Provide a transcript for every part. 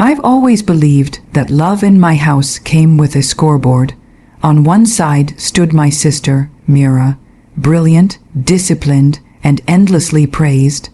I've always believed that love in my house came with a scoreboard. On one side stood my sister, Mira, brilliant, disciplined, and endlessly praised.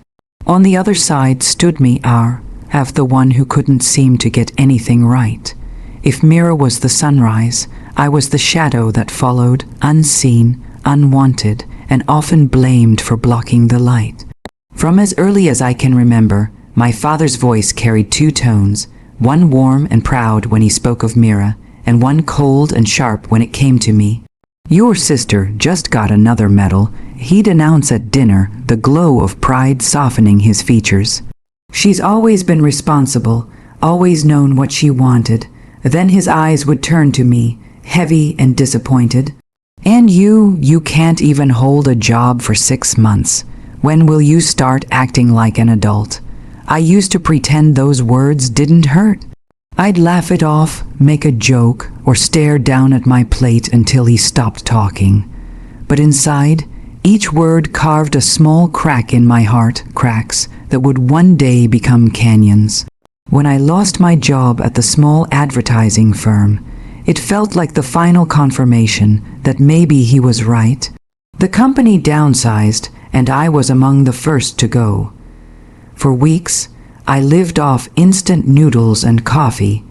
On the other side stood me, the one who couldn't seem to get anything right. If Mira was the sunrise, I was the shadow that followed, unseen, unwanted, and often blamed for blocking the light. From as early as I can remember, my father's voice carried two tones, one warm and proud when he spoke of Mira, and one cold and sharp when it came to me. "Your sister just got another medal," he'd announce at dinner, the glow of pride softening his features. "She's always been responsible, always known what she wanted." Then his eyes would turn to me, heavy and disappointed. "And you can't even hold a job for 6 months. When will you start acting like an adult?" I used to pretend those words didn't hurt. I'd laugh it off, make a joke, or stare down at my plate until he stopped talking. But inside, each word carved a small crack in my heart, cracks that would one day become canyons. When I lost my job at the small advertising firm, it felt like the final confirmation that maybe he was right. The company downsized, and I was among the first to go. For weeks, I lived off instant noodles and coffee,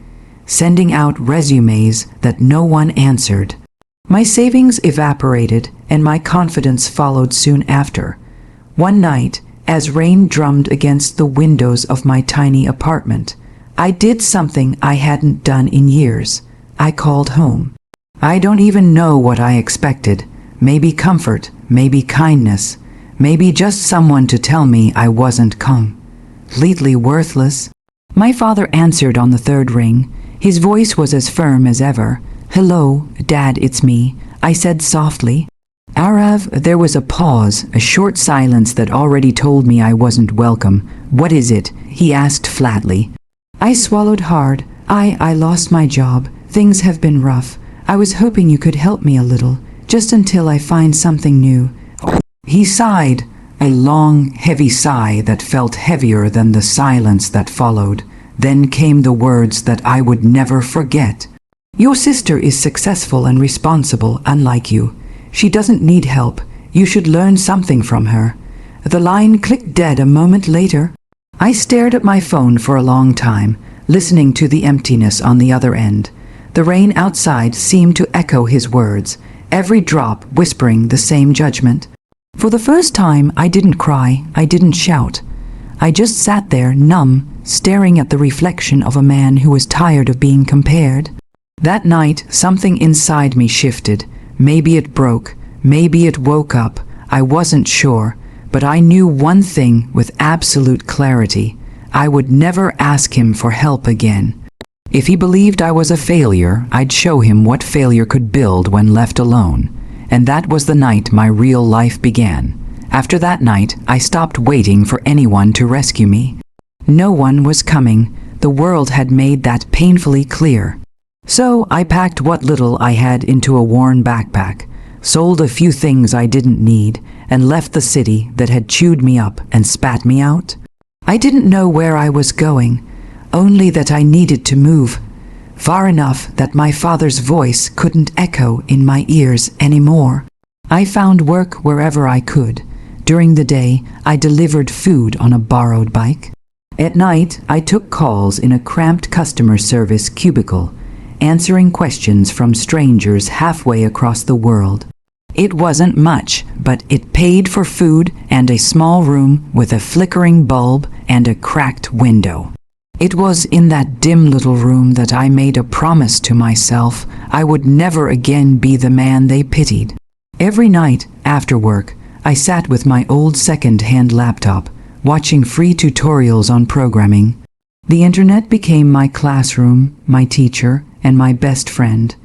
sending out resumes that no one answered. My savings evaporated, and my confidence followed soon after. One night, as rain drummed against the windows of my tiny apartment, I did something I hadn't done in years. I called home. I don't even know what I expected. Maybe comfort, maybe kindness, maybe just someone to tell me I wasn't completely worthless. My father answered on the third ring. His voice was as firm as ever. "Hello, Dad, it's me," I said softly. There was a pause, a short silence that already told me I wasn't welcome. "What is it?" he asked flatly. I swallowed hard. I lost my job. Things have been rough. I was hoping you could help me a little, just until I find something new. He sighed, a long, heavy sigh that felt heavier than the silence that followed. Then came the words that I would never forget. "Your sister is successful and responsible, unlike you. She doesn't need help. You should learn something from her." The line clicked dead a moment later. I stared at my phone for a long time, listening to the emptiness on the other end. The rain outside seemed to echo his words, every drop whispering the same judgment. For the first time, I didn't cry, I didn't shout. I just sat there, numb, staring at the reflection of a man who was tired of being compared. That night, something inside me shifted. Maybe it broke, maybe it woke up. I wasn't sure, but I knew one thing with absolute clarity. I would never ask him for help again. If he believed I was a failure, I'd show him what failure could build when left alone. And that was the night my real life began. After that night, I stopped waiting for anyone to rescue me. No one was coming. The world had made that painfully clear. So I packed what little I had into a worn backpack, sold a few things I didn't need, and left the city that had chewed me up and spat me out. I didn't know where I was going, only that I needed to move, far enough that my father's voice couldn't echo in my ears anymore. I found work wherever I could. During the day, I delivered food on a borrowed bike. At night, I took calls in a cramped customer service cubicle, answering questions from strangers halfway across the world. It wasn't much, but it paid for food and a small room with a flickering bulb and a cracked window. It was in that dim little room that I made a promise to myself I would never again be the man they pitied. Every night, after work, I sat with my old second-hand laptop, watching free tutorials on programming. The internet became my classroom, my teacher, and my best friend.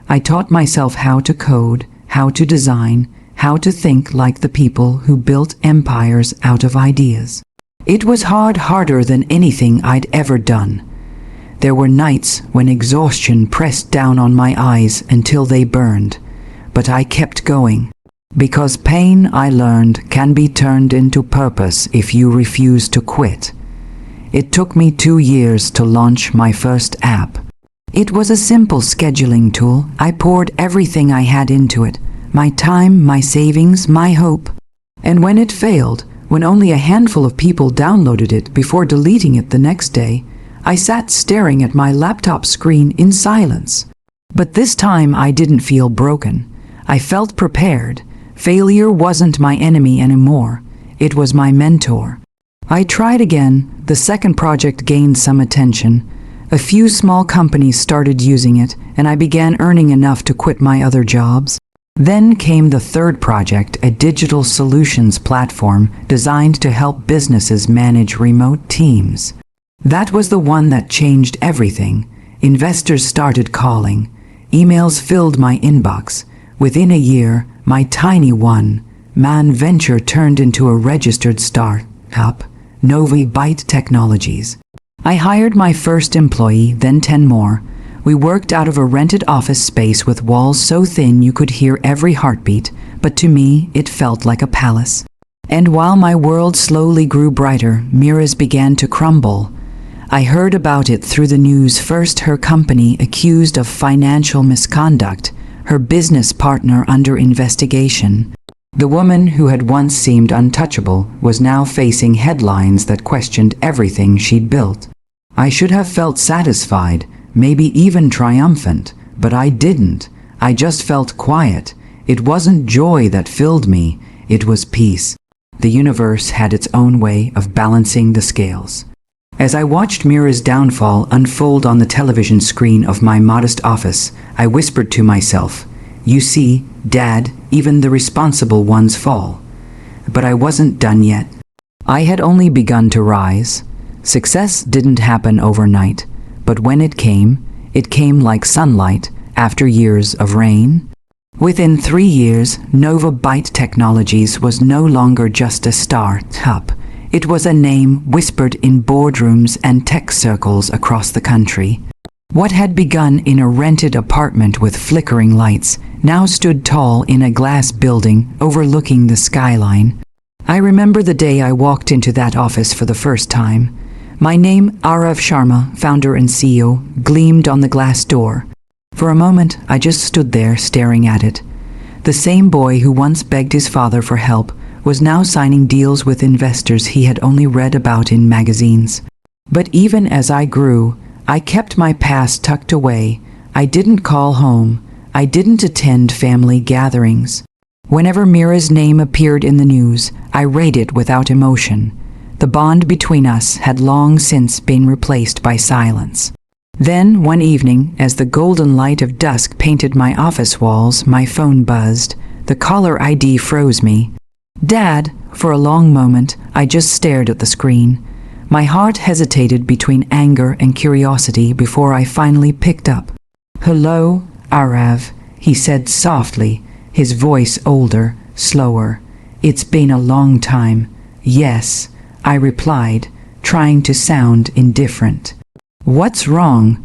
I taught myself how to code, how to design, how to think like the people who built empires out of ideas. It was harder than anything I'd ever done. There were nights when exhaustion pressed down on my eyes until they burned, but I kept going. Because pain, I learned, can be turned into purpose if you refuse to quit. It took me 2 years to launch my first app. It was a simple scheduling tool. I poured everything I had into it, my time, my savings, my hope. And when it failed, when only a handful of people downloaded it before deleting it the next day, I sat staring at my laptop screen in silence. But this time I didn't feel broken. I felt prepared. Failure wasn't my enemy anymore. It was my mentor. I tried again. The second project gained some attention. A few small companies started using it, and I began earning enough to quit my other jobs. Then came the third project, a digital solutions platform designed to help businesses manage remote teams. That was the one that changed everything. Investors started calling. Emails filled my inbox. Within a year, my tiny one-man venture turned into a registered startup, Novi Byte Technologies. I hired my first employee, then 10 more. We worked out of a rented office space with walls so thin you could hear every heartbeat, but to me, it felt like a palace. And while my world slowly grew brighter, Mira's began to crumble. I heard about it through the news. First, her company accused of financial misconduct, her business partner under investigation. The woman who had once seemed untouchable was now facing headlines that questioned everything she'd built. I should have felt satisfied, maybe even triumphant, but I didn't. I just felt quiet. It wasn't joy that filled me, it was peace. The universe had its own way of balancing the scales. As I watched Mira's downfall unfold on the television screen of my modest office, I whispered to myself, "You see, Dad, even the responsible ones fall." But I wasn't done yet. I had only begun to rise. Success didn't happen overnight, but when it came like sunlight after years of rain. Within 3 years, Nova Byte Technologies was no longer just a startup. It was a name whispered in boardrooms and tech circles across the country. What had begun in a rented apartment with flickering lights now stood tall in a glass building overlooking the skyline. I remember the day I walked into that office for the first time. My name, Arav Sharma, founder and CEO, gleamed on the glass door. For a moment, I just stood there staring at it. The same boy who once begged his father for help was now signing deals with investors he had only read about in magazines. But even as I grew, I kept my past tucked away. I didn't call home. I didn't attend family gatherings. Whenever Mira's name appeared in the news, I read it without emotion. The bond between us had long since been replaced by silence. Then, one evening, as the golden light of dusk painted my office walls, my phone buzzed. The caller ID froze me. "Dad," for a long moment, I just stared at the screen. My heart hesitated between anger and curiosity before I finally picked up. "Hello, Arav," he said softly, his voice older, slower. "It's been a long time." "Yes," I replied, trying to sound indifferent. "What's wrong?"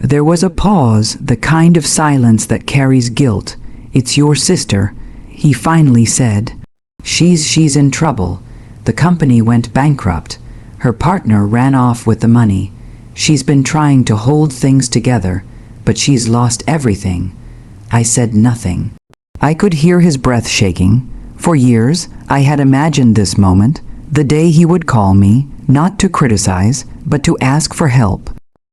There was a pause, the kind of silence that carries guilt. "It's your sister," he finally said. She's in trouble. The company went bankrupt. Her partner ran off with the money. She's been trying to hold things together, but she's lost everything." I said nothing. I could hear his breath shaking. For years, I had imagined this moment, the day he would call me, not to criticize, but to ask for help.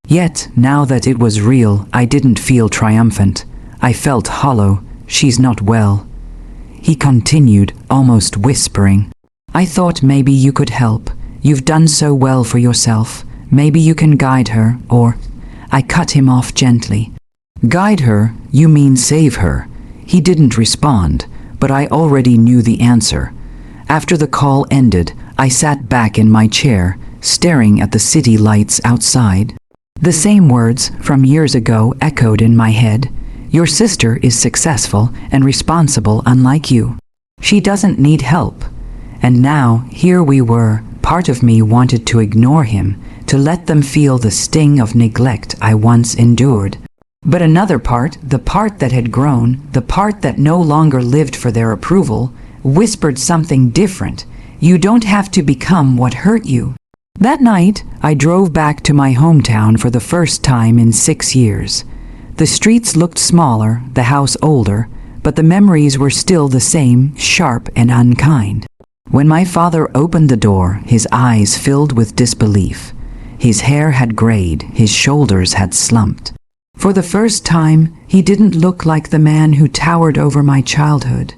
Yet, now that it was real, I didn't feel triumphant. I felt hollow. "She's not well," he continued, almost whispering. "I thought maybe you could help. You've done so well for yourself. Maybe you can guide her, or—" I cut him off gently. "Guide her? You mean save her?" He didn't respond, but I already knew the answer. After the call ended, I sat back in my chair, staring at the city lights outside. The same words from years ago echoed in my head. "Your sister is successful and responsible unlike you. She doesn't need help." And now, here we were. Part of me wanted to ignore him, to let them feel the sting of neglect I once endured. But another part, the part that had grown, the part that no longer lived for their approval, whispered something different. "You don't have to become what hurt you. That night, I drove back to my hometown for the first time in 6 years. The streets looked smaller, the house older, but the memories were still the same, sharp and unkind. When my father opened the door, his eyes filled with disbelief. His hair had grayed, his shoulders had slumped. For the first time, he didn't look like the man who towered over my childhood.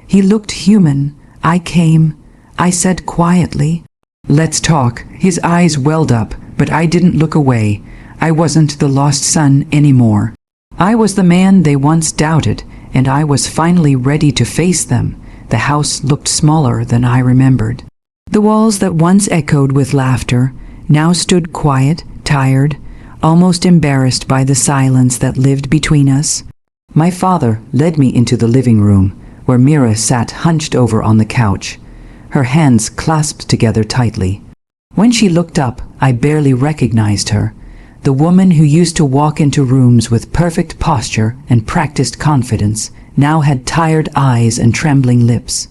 He looked human. I said quietly, "Let's talk." His eyes welled up, but I didn't look away. I wasn't the lost son anymore. I was the man they once doubted, and I was finally ready to face them. The house looked smaller than I remembered. The walls that once echoed with laughter now stood quiet, tired, almost embarrassed by the silence that lived between us. My father led me into the living room, where Mira sat hunched over on the couch, her hands clasped together tightly. When she looked up, I barely recognized her. The woman who used to walk into rooms with perfect posture and practiced confidence now had tired eyes and trembling lips.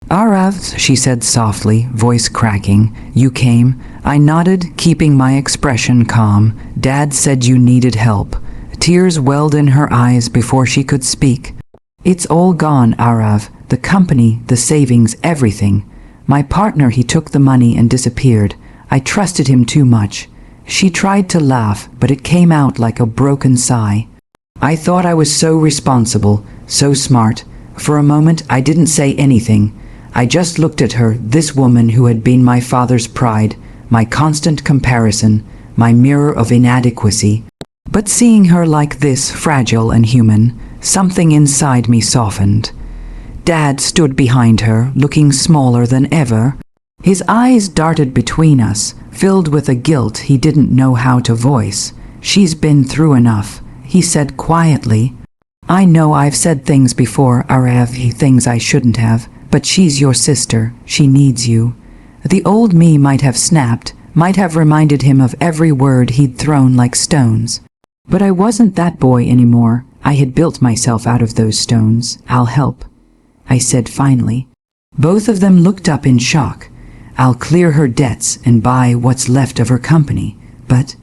"Arav," she said softly, voice cracking, "you came." I nodded, keeping my expression calm. "Dad said you needed help." Tears welled in her eyes before she could speak. "It's all gone, Arav. The company, the savings, everything. My partner, he took the money and disappeared. I trusted him too much." She tried to laugh, but it came out like a broken sigh. "I thought I was so responsible, so smart. For a moment, I didn't say anything. I just looked at her, this woman who had been my father's pride, my constant comparison, my mirror of inadequacy. But seeing her like this, fragile and human, something inside me softened. Dad stood behind her, looking smaller than ever. His eyes darted between us, filled with a guilt he didn't know how to voice. "She's been through enough," he said quietly. "I know I've said things before, Arav, things I shouldn't have, but she's your sister. She needs you." The old me might have snapped, might have reminded him of every word he'd thrown like stones. But I wasn't that boy anymore. I had built myself out of those stones. "I'll help," I said finally. Both of them looked up in shock. "I'll clear her debts and buy what's left of her company. But,"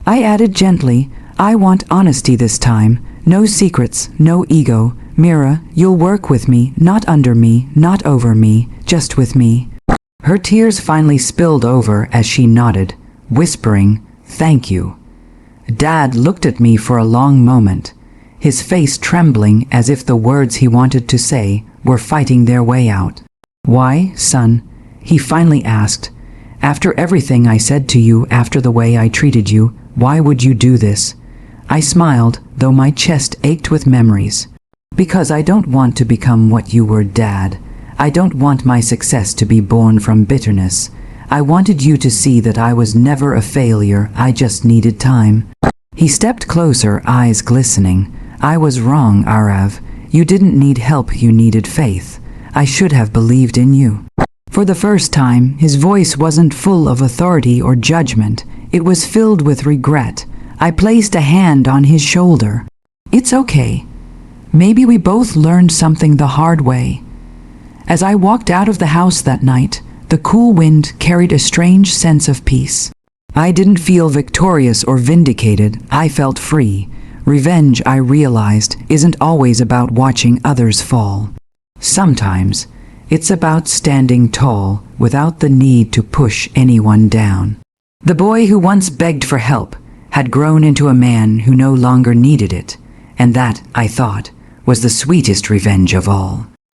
I added gently, "I want honesty this time. No secrets, no ego. Mira, you'll work with me, not under me, not over me, just with me." Her tears finally spilled over as she nodded, whispering, "Thank you." Dad looked at me for a long moment, his face trembling as if the words he wanted to say were fighting their way out. "Why, son?" he finally asked. "After everything I said to you, after the way I treated you, why would you do this?" I smiled, though my chest ached with memories. "Because I don't want to become what you were, Dad. I don't want my success to be born from bitterness. I wanted you to see that I was never a failure, I just needed time." He stepped closer, eyes glistening. "I was wrong, Arav. You didn't need help, you needed faith. I should have believed in you." For the first time, his voice wasn't full of authority or judgment. It was filled with regret. I placed a hand on his shoulder. "It's okay. Maybe we both learned something the hard way." As I walked out of the house that night, the cool wind carried a strange sense of peace. I didn't feel victorious or vindicated. I felt free. Revenge, I realized, isn't always about watching others fall. Sometimes, it's about standing tall without the need to push anyone down. The boy who once begged for help had grown into a man who no longer needed it, and that, I thought, was the sweetest revenge of all.